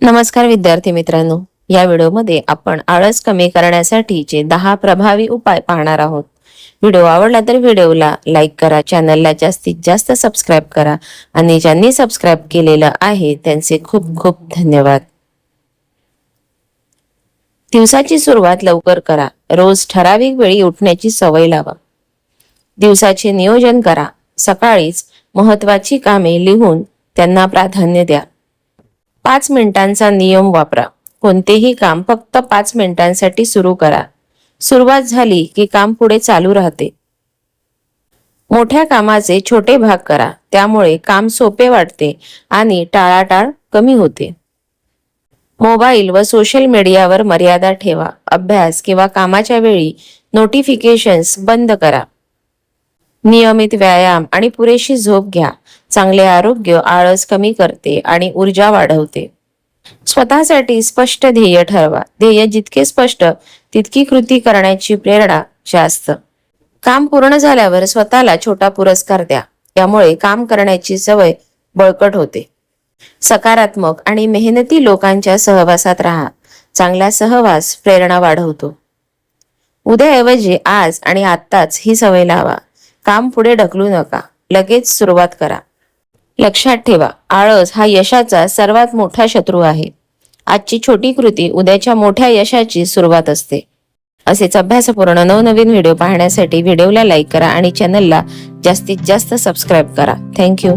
नमस्कार विद्यार्थी मित्रांनो, या व्हिडिओमध्ये आपण आळस कमी करण्यासाठीचे 10 प्रभावी उपाय पाहणार आहोत. व्हिडिओ आवडला तर व्हिडिओला लाईक करा, चॅनलला जास्तीत जास्त सबस्क्राईब करा आणि ज्यांनी सबस्क्राईब केलेलं आहे त्यांचे खूप खूप धन्यवाद. दिवसाची सुरुवात लवकर करा. रोज ठराविक वेळी उठण्याची सवय लावा. दिवसाचे नियोजन करा. सकाळीच महत्त्वाची कामे लिहून त्यांना प्राधान्य द्या. 5 मिनिटांचा नियम वापरा. कोणतेही काम फक्त 5 मिनिटांसाठी सुरू करा. सुरुवात झाली की काम पुढे चालू राहते. मोठ्या कामाचे छोटे भाग करा. त्यामुळे काम सोपे वाटते आणि टाळाटाळ कमी होते. मोबाईल व सोशल मीडियावर मर्यादा ठेवा. अभ्यास किंवा कामाच्या वेळी नोटिफिकेशन्स बंद करा. नियमित व्यायाम आणि पुरेशी झोप घ्या. चांगले आरोग्य आळस कमी करते आणि ऊर्जा वाढवते. स्वतःसाठी स्पष्ट ध्येय ठरवा. ध्येय जितके स्पष्ट तितकी कृती करण्याची प्रेरणा जास्त. काम पूर्ण झाल्यावर स्वतःला छोटा पुरस्कार द्या. त्यामुळे काम करण्याची सवय बळकट होते. सकारात्मक आणि मेहनती लोकांच्या सहवासात राहा. चांगला सहवास प्रेरणा वाढवतो. उद्याऐवजी आज आणि आत्ताच ही सवय लावा. काम पुढे ढकलू नका. लगेच सुरुवात करा. लक्षात ठेवा, आळस हा यशाचा सर्वात मोठा शत्रू आहे. आजची छोटी कृती उद्याच्या मोठ्या यशाची सुरुवात असते. असेच अभ्यासपूर्ण नवनवीन व्हिडिओ पाहण्यासाठी व्हिडिओला लाईक करा आणि चॅनलला जास्तीत जास्त सबस्क्राईब करा. थँक्यू.